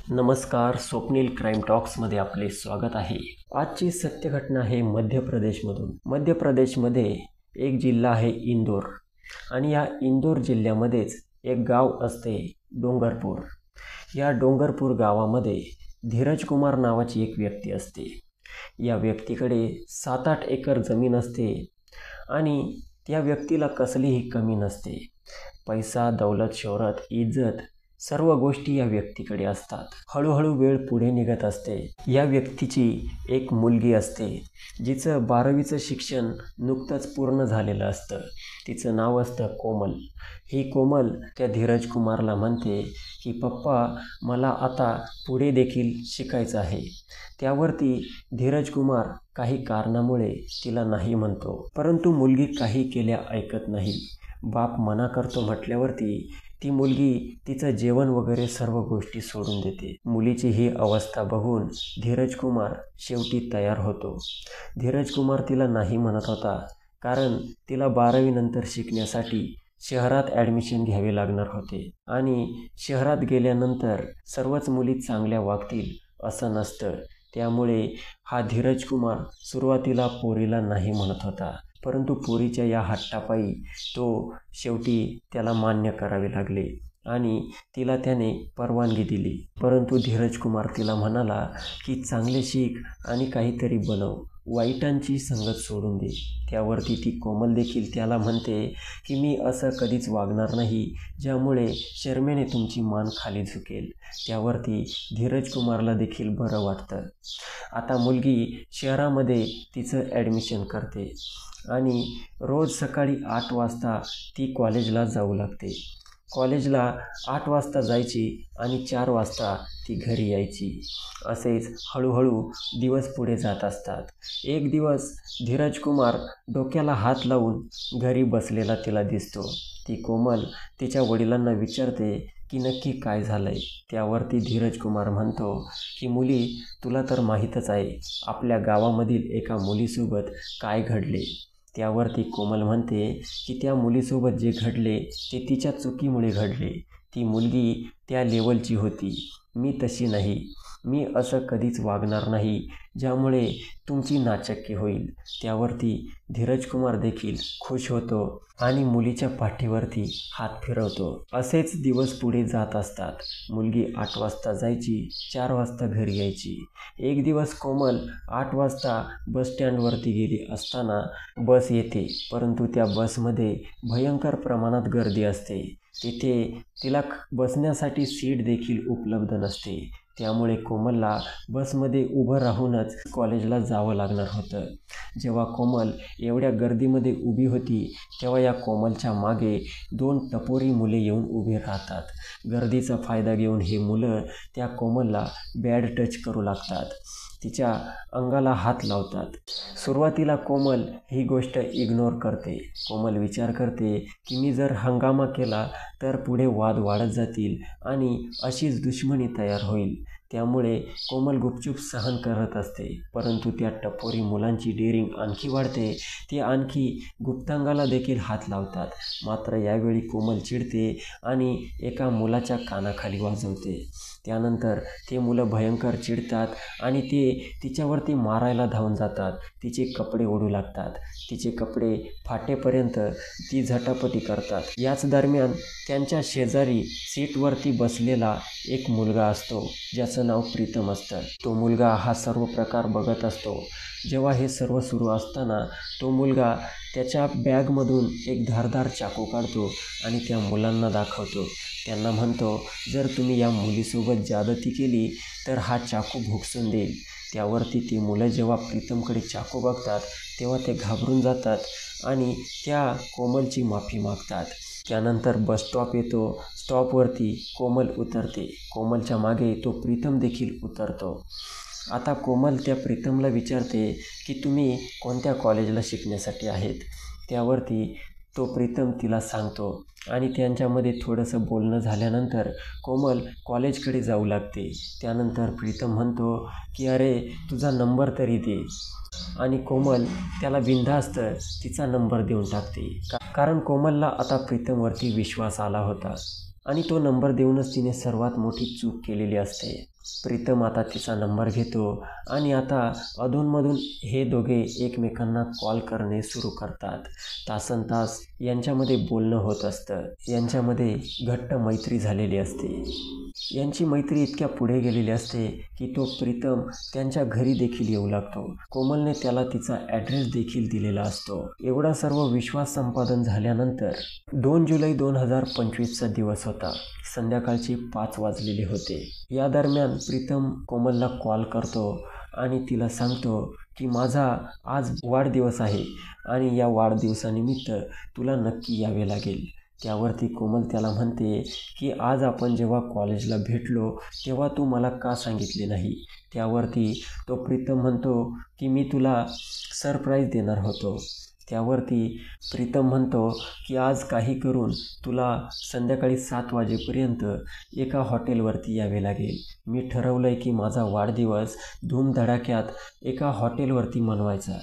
नमस्कार, स्वप्नील क्राईम टॉक्समध्ये आपले स्वागत आहे. आजची सत्य घटना आहे मध्य प्रदेशमधून. मध्य प्रदेशमध्ये एक जिल्हा आहे इंदोर आणि या इंदोर जिल्ह्यामध्येच एक गाव असते डोंगरपूर. या डोंगरपूर गावामध्ये धीरज कुमार नावाची एक व्यक्ती असते. या व्यक्तीकडे 7-8 एकर जमीन असते आणि त्या व्यक्तीला कसलीही कमी नसते. पैसा, दौलत, शोहरत, इज्जत सर्व गोष्टी या व्यक्तीकडे असतात. हळूहळू वेळ पुढे निघत असते. या व्यक्तीची एक मुलगी असते जिचं 12वीचं शिक्षण नुकतंच पूर्ण झालेलं असतं. तिचं नाव असतं कोमल. ही कोमल त्या धीरज कुमारला म्हणते की पप्पा, मला आता पुढे देखील शिकायचं आहे. त्यावरती धीरज कुमार काही कारणामुळे तिला नाही म्हणतो, परंतु मुलगी काही केल्या ऐकत नाही. बाप मना करतो म्हटल्यावरती ती मुलगी तिचं जेवण वगैरे सर्व गोष्टी सोडून देते. मुलीची ही अवस्था बघून धीरज कुमार शेवटी तयार होतो. धीरज कुमार तिला नाही म्हणत होता, कारण तिला 12वी नंतर शिकण्यासाठी शहरात ॲडमिशन घ्यावे लागणार होते आणि शहरात गेल्यानंतर सर्वच मुली चांगल्या वागतील असं नसतं. त्यामुळे हा धीरज कुमार सुरुवातीला पोरीला नाही म्हणत होता, परंतु पोरीच्या या हट्टापायी तो शेवटी त्याला मान्य करावे लागले आणि तिला त्याने परवानगी दिली. परंतु धीरज कुमार तिला म्हणाला की चांगले शिक आणि काहीतरी बनव, वाईटांची संगत सोडून दे. त्यावरती ती कोमल देखील त्याला म्हणते की मी असं कधीच वागणार नाही ज्यामुळे शर्मेने तुमची मान खाली झुकेल. त्यावरती धीरज कुमारला देखील बरं वाटतं. आता मुलगी शहरामध्ये तिचं ॲडमिशन करते आणि रोज सकाळी 8 वाजता ती कॉलेजला जाऊ लागते. कॉलेजला 8 वाजता जायची आणि 4 वाजता ती घरी यायची. असेच हळूहळू दिवस पुढे जात असतात. एक दिवस धीरज कुमार डोक्याला हात लावून घरी बसलेला तिला दिसतो. ती कोमल तिच्या वडिलांना विचारते की नक्की काय झालंय. त्यावरती धीरज कुमार म्हणतो की मुली, तुला तर माहीतच आहे आपल्या गावामधील एका मुलीसोबत काय घडले. त्यावरती कोमल म्हणते की त्या मुलीसोबत जे घडले ते तिच्या चुकीमुळे घडले. ती मुलगी त्या लेवलची होती, मी तशी नाही. मी असं कधीच वागणार नाही ज्यामुळे तुमची नाचक्की होईल. त्यावरती धीरज कुमार देखील खुश होतो आणि मुलीच्या पाठीवरती हात फिरवतो. असेच दिवस पुढे जात असतात. मुलगी 8 वाजता जायची, 4 वाजता घरी यायची. एक दिवस कोमल 8 वाजता बस स्टँडवरती गेली असताना बस येते, परंतु त्या बसमध्ये भयंकर प्रमाणात गर्दी असते. तिथे तिला बसण्यासाठी सीट देखील उपलब्ध नसते. त्यामुळे कोमलला बसमध्ये उभं राहूनच कॉलेजला जावं लागणार होतं. जेव्हा कोमल एवढ्या गर्दीमध्ये उभी होती तेव्हा या कोमलच्या मागे 2 टपोरी मुले येऊन उभे राहतात. गर्दीचा फायदा घेऊन हे मुलं त्या कोमलला बॅड टच करू लागतात, तिच्या अंगाला हात लावतात. सुरुवातीला कोमल ही गोष्ट इग्नोर करते. कोमल विचार करते की मी जर हंगामा केला तर पुढे वाद वाढत जातील आणि अशीच दुश्मनी तयार होईल. त्यामुळे कोमल गुपचूप सहन करत असते. परंतु त्या टपोरी मुलांची डेअरिंग आणखी वाढते. ते आणखी गुप्तांगाला देखील हात लावतात. मात्र यावेळी कोमल चिडते आणि एका मुलाच्या कानाखाली वाजवते. त्यानंतर ते मुलं भयंकर चिडतात आणि ते तिच्यावरती मारायला धावून जातात. तिचे कपडे ओढू लागतात. तिचे कपडे फाटेपर्यंत ती झटापटी करतात. याच दरम्यान त्यांच्या शेजारी सीटवरती बसलेला एक मुलगा असतो ज्याचं नाव प्रीतम असतं. तो मुलगा हा सर्व प्रकार बघत असतो. जेव्हा हे सर्व सुरू असताना तो मुलगा त्याच्या बॅगमधून एक धारदार चाकू काढतो आणि त्या मुलांना दाखवतो. त्यांना म्हणतो, जर तुम्ही या मुलीसोबत ज्यादती केली तर हा चाकू भोगसून देईल. त्यावरती ती मुलं जेव्हा प्रीतमकडे चाकू बघतात तेव्हा ते घाबरून जातात आणि त्या कोमलची माफी मागतात. त्यानंतर बस स्टॉप येतो. स्टॉपवरती कोमल उतरते. कोमलच्या मागे तो प्रीतम देखील उतरतो. आता कोमल त्या प्रीतमला विचारते की तुम्ही कोणत्या कॉलेजला शिकण्यासाठी आहेत. त्यावरती तो प्रीतम तिला सांगतो आणि त्यांच्यामध्ये थोडंसं बोलणं झाल्यानंतर कोमल कॉलेजकडे जाऊ लागते. त्यानंतर प्रीतम म्हणतो की अरे तुझा नंबर तरी दे, आणि कोमल त्याला बिनधास्त तिचा नंबर देऊन टाकते. कारण कोमलला आता प्रीतमवरती विश्वास आला होता आणि तो नंबर देऊनच तिने सर्वात मोठी चूक केलेली असते. प्रीतम आता तिचा नंबर घेतो आणि आता अधूनमधून हे दोघे एकमेकांना कॉल करणे सुरू करतात. तासनतास यांच्यामध्ये बोलणं होत असतं. यांच्यामध्ये घट्ट मैत्री झालेली असते. यांची मैत्री इतक्या पुढे गेलेली असते की तो प्रीतम त्यांच्या घरी देखील येऊ लागतो. कोमलने त्याला तिचा ॲड्रेस देखील दिलेला असतो. एवढा सर्व विश्वास संपादन झाल्यानंतर 2 जुलै 2025चा दिवस होता. संध्याकाळचे 5 वाजलेले होते. या दरम्यान प्रीतम कोमलला कॉल करतो आणि तिला सांगतो की माझा आज वाढदिवस आहे आणि या वाढदिवसानिमित्त तुला नक्की यावे लागेल. त्यावरती कोमल त्याला म्हणते की आज आपण जेव्हा कॉलेजला भेटलो तेव्हा तू मला का सांगितले नाही. त्यावरती तो प्रीतम म्हणतो की मी तुला सरप्राईज देणार होतो. त्यावरती प्रीतम म्हणतो की आज काही करून तुला संध्याकाळी 7 वाजेपर्यंत एका हॉटेलवरती यावे लागेल. मी ठरवलं आहे की माझा वाढदिवस धूमधडाक्यात एका हॉटेलवरती मनवायचा.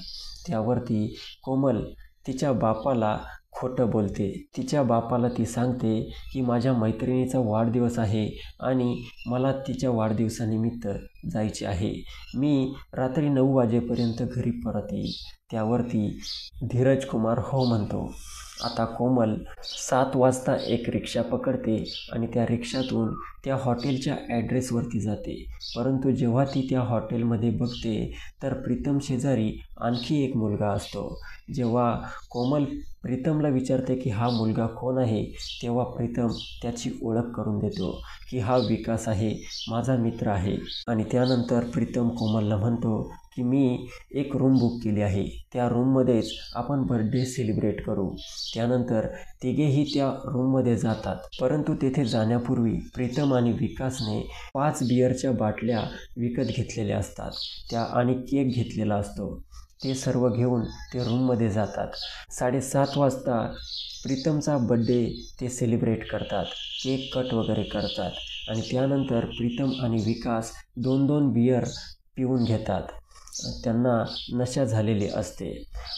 त्यावरती कोमल तिच्या बापाला खोटं बोलते. तिच्या बापाला ती सांगते की माझ्या मैत्रिणीचा वाढदिवस आहे आणि मला तिच्या वाढदिवसानिमित्त जायचे आहे. मी रात्री 9 वाजेपर्यंत घरी परत येईल. त्यावरती धीरज कुमार हो म्हणतो. आता कोमल 7 वाजता एक रिक्षा पकडते आणि त्या रिक्षातून त्या हॉटेलच्या ॲड्रेसवरती जाते. परंतु जेव्हा ती त्या हॉटेलमध्ये बघते तर प्रीतम शेजारी आणखी एक मुलगा असतो. जेव्हा कोमल प्रीतमला विचारते की हा मुलगा कोण आहे तेव्हा प्रीतम त्याची ओळख करून देतो की हा विकास आहे, माझा मित्र आहे. आणि त्यानंतर प्रीतम कोमलला म्हणतो की मी एक रूम बुक केली आहे, त्या रूममध्येच आपण बर्थडे सेलिब्रेट करू. त्यानंतर तिघेही त्या रूममध्ये जातात. परंतु तेथे जाण्यापूर्वी प्रीतम आणि विकासने 5 बिअरच्या बाटल्या विकत घेतलेल्या असतात त्या आणि केक घेतलेला असतो. ते सर्व घेऊन ते रूममध्ये जातात. 7:30 वाजता प्रीतमचा बड्डे ते सेलिब्रेट करतात. केक कट वगैरे करतात आणि त्यानंतर प्रीतम आणि विकास 2-2 बियर पिऊन घेतात. त्यांना नशा झालेली असते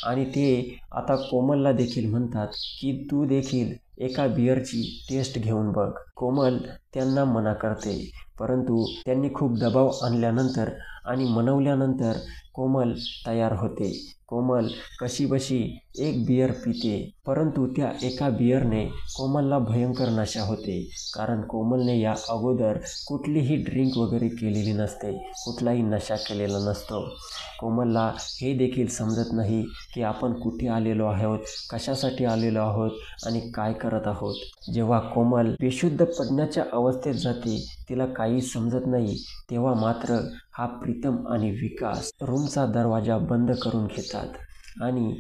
आणि ते आता कोमलला देखील म्हणतात की तू देखील एका बियरची टेस्ट घेऊन बघ. कोमल त्यांना मना करते. परंतु त्यांनी खूप दबाव आणल्यानंतर आणि मनवल्यानंतर कोमल तयार होते. कोमल कशीबशी एक बियर पिते. परंतु त्या एका बियरने कोमलला भयंकर नशा होते. कारण कोमलने या अगोदर कुठलीही ड्रिंक वगैरे केलेली नसते, कुठलाही नशा केलेला नसतो. कोमलला हे देखील समजत नाही की आपण कुठे आलेलो आहोत, कशासाठी आलेलो आहोत आणि काय करत आहोत. जेव्हा कोमल बेशुद्ध पडण्याच्या अवस्थेत जाते, तिला काही समजत नाही, तेव्हा मात्र हा प्रीतम आणि विकास रूमचा दरवाजा बंद करून घेतात आणि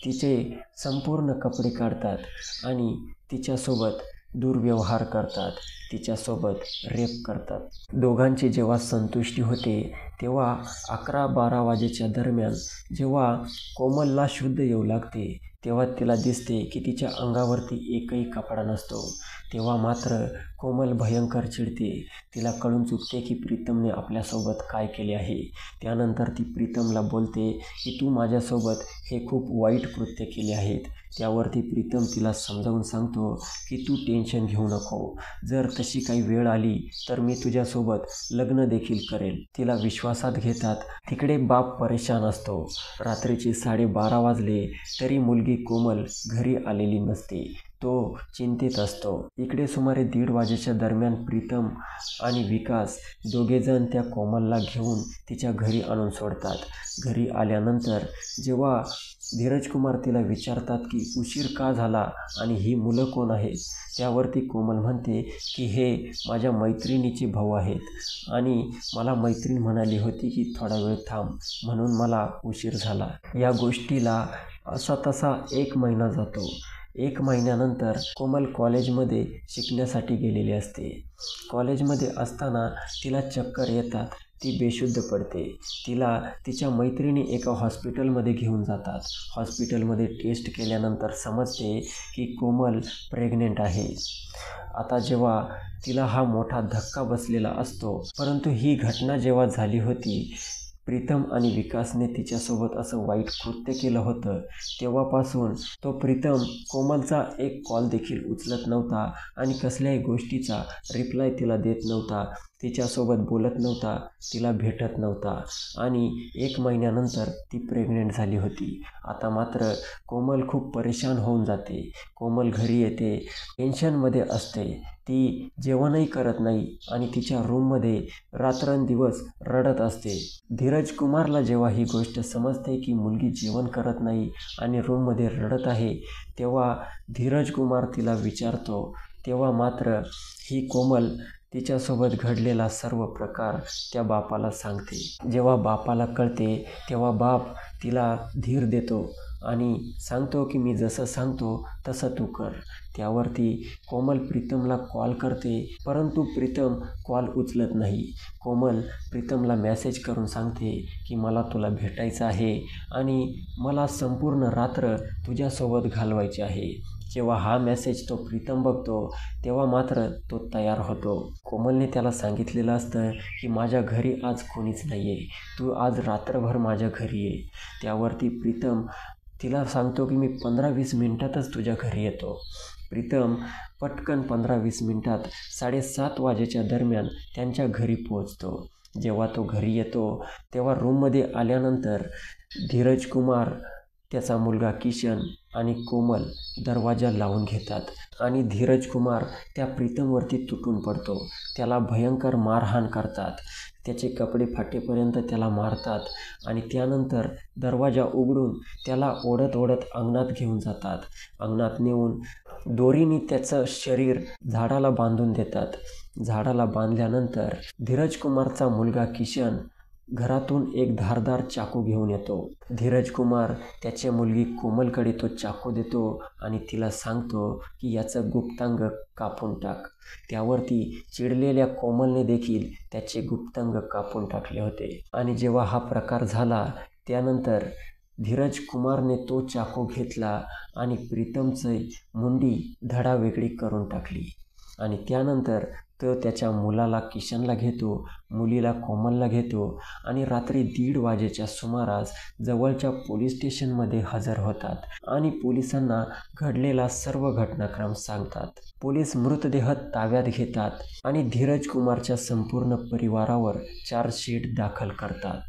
तिचे संपूर्ण कपडे काढतात आणि तिच्यासोबत दुर्व्यवहार करतात, तिच्यासोबत रेप करतात. दोघांची जेव्हा संतुष्टी होते तेव्हा 11-12 वाजेच्या दरम्यान जेव्हा कोमलला शुद्ध येऊ लागते तेव्हा तिला दिसते की तिच्या अंगावरती एकही कपडा नसतो. तेव्हा मात्र कोमल भयंकर चिडते. तिला कळून चुकते की प्रीतमने आपल्यासोबत काय केले आहे. त्यानंतर ती प्रीतमला बोलते की तू माझ्यासोबत हे खूप वाईट कृत्य केले आहेत. त्यावरती प्रीतम तिला समजावून सांगतो की तू टेन्शन घेऊ नको, जर तशी काही वेळ आली तर मी तुझ्यासोबत लग्न देखील करेल. तिला विश्वासात घेतात. तिकडे बाप परेशान असतो. रात्रीचे 12:30 वाजले तरी मुलगी कोमल घरी आलेली नसते. तो चिंतित असतो. इकडे सुमारे 1:30 वाजेच्या दरम्यान प्रीतम आणि विकास दोघेजण त्या कोमलला घेऊन तिच्या घरी आणून सोडतात. घरी आल्यानंतर जेव्हा धीरज कुमार तिला विचारतात की उशीर का झाला आणि ही मुलं कोण आहेत, त्यावरती कोमल म्हणते की हे माझ्या मैत्रिणीचे भाऊ आहेत आणि मला मैत्रीण म्हणाली होती की थोडा वेळ थांब, म्हणून मला उशीर झाला. या गोष्टीला असा तसा 1 महिना जातो. 1 महिन्यानंतर कोमल कॉलेजमध्ये शिकण्यासाठी गेलेली असते. कॉलेजमध्ये असताना तिला चक्कर येतात, ती बेशुद्ध पडते. तिला तिच्या मैत्रिणी एका हॉस्पिटलमध्ये घेऊन जातात. हॉस्पिटलमध्ये टेस्ट केल्यानंतर समजते की कोमल प्रेग्नेंट आहे. आता जेव्हा तिला हा मोठा धक्का बसलेला असतो, परंतु ही घटना जेव्हा झाली होती प्रीतम आणि विकासने तिच्यासोबत असं वाईट कृत्य केलं होतं तेव्हापासून तो प्रीतम कोमलचा एक कॉल देखील उचलत नव्हता आणि कसल्याही गोष्टीचा रिप्लाय तिला देत नव्हता, तिच्यासोबत बोलत नव्हता, तिला भेटत नव्हता. आणि 1 महिन्यानंतर ती प्रेग्नेंट झाली होती. आता मात्र कोमल खूप परेशान होऊन जाते. कोमल घरी येते, टेन्शनमध्ये असते, ती जेवणही करत नाही आणि तिच्या रूममध्ये रात्रंदिवस रडत असते. धीरज कुमारला जेव्हा ही गोष्ट समजते की मुलगी जेवण करत नाही आणि रूममध्ये रडत आहे, तेव्हा धीरज कुमार तिला विचारतो. तेव्हा मात्र ही कोमल तिच्यासोबत घडलेला सर्व प्रकार त्या बापाला सांगते. जेव्हा बापाला कळते तेव्हा बाप तिला धीर देतो आणि सांगतो की मी जसं सांगतो तसं तू कर. त्यावरती कोमल प्रीतमला कॉल करते, परंतु प्रीतम कॉल उचलत नाही. कोमल प्रीतमला मेसेज करून सांगते की मला तुला भेटायचं आहे आणि मला संपूर्ण रात्र तुझ्यासोबत घालवायची आहे. जेव्हा हा मेसेज तो प्रीतम बघतो तेव्हा मात्र तो तयार होतो. कोमलने त्याला सांगितलेलं असतं की माझ्या घरी आज कोणीच नाही आहे, तू आज रात्रभर माझ्या घरी ये. त्यावरती प्रीतम तिला सांगतो की मी 15-20 मिनिटातच तुझ्या घरी येतो. प्रीतम पटकन 15-20 मिनिटात 7:30 वाजेच्या दरम्यान त्यांच्या घरी पोहोचतो. जेव्हा तो घरी येतो तेव्हा रूममध्ये आल्यानंतर धीरज कुमार, त्याचा मुलगा किशन आणि कोमल दरवाजा लावून घेतात आणि धीरज कुमार त्या प्रीतमवरती तुटून पडतो. त्याला भयंकर मारहाण करतात, त्याचे कपडे फाटेपर्यंत त्याला मारतात आणि त्यानंतर दरवाजा उघडून त्याला ओढत ओढत अंगणात घेऊन जातात. अंगणात नेऊन दोरीने त्याचं शरीर झाडाला बांधून देतात. झाडाला बांधल्यानंतर धीरज कुमारचा मुलगा किशन घरातून एक धारदार चाकू घेऊन येतो. धीरज कुमार त्याची मुलगी कोमलकडे तो चाकू देतो आणि तिला सांगतो की याचं गुप्तांग कापून टाक. त्यावरती चिडलेल्या कोमलने देखील त्याचे गुप्तांग कापून टाकले होते. आणि जेव्हा हा प्रकार झाला त्यानंतर धीरज कुमारने तो चाकू घेतला आणि प्रीतमची मुंडी धडावेगळी करून टाकली. आणि त्यानंतर तो त्याच्या मुलाला किशनला घेतो, मुलीला कोमलला घेतो आणि रात्री 1:30 वाजेच्या सुमारास जवळच्या पोलीस स्टेशनमध्ये हजर होतात आणि पोलिसांना घडलेला सर्व घटनाक्रम सांगतात. पोलीस मृतदेह ताब्यात घेतात आणि धीरज कुमारच्या संपूर्ण परिवारावर चार्जशीट दाखल करतात.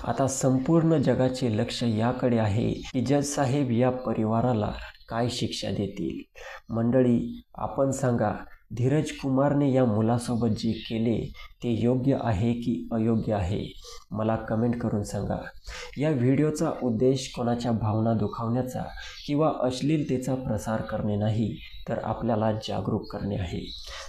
आता संपूर्ण जगाचे लक्ष याकडे आहे की जज साहेब या परिवाराला काय शिक्षा देतील. मंडळी, आपण सांगा, धीरज कुमारने या मुलासोबत जे केले ते योग्य आहे की अयोग्य आहे? मला कमेंट करून सांगा. या व्हिडिओचा उद्देश कोणाच्या भावना दुखावण्याचा किंवा अश्लीलतेचा प्रसार करणे नाही, तर आपल्याला जागरूक करणे आहे.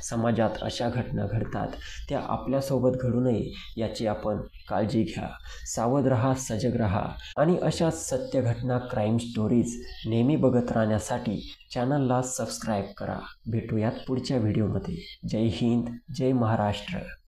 समाजात अशा घटना घडतात, त्या आपल्यासोबत घडू नये याची आपण काळजी घ्या. सावध रहा, सजग रहा आणि अशा सत्य घटना, क्राईम स्टोरीज नेहमी बघत राहण्यासाठी चॅनलला सबस्क्राईब करा. भेटूयात पुढच्या व्हिडिओमध्ये. जय हिंद, जय महाराष्ट्र.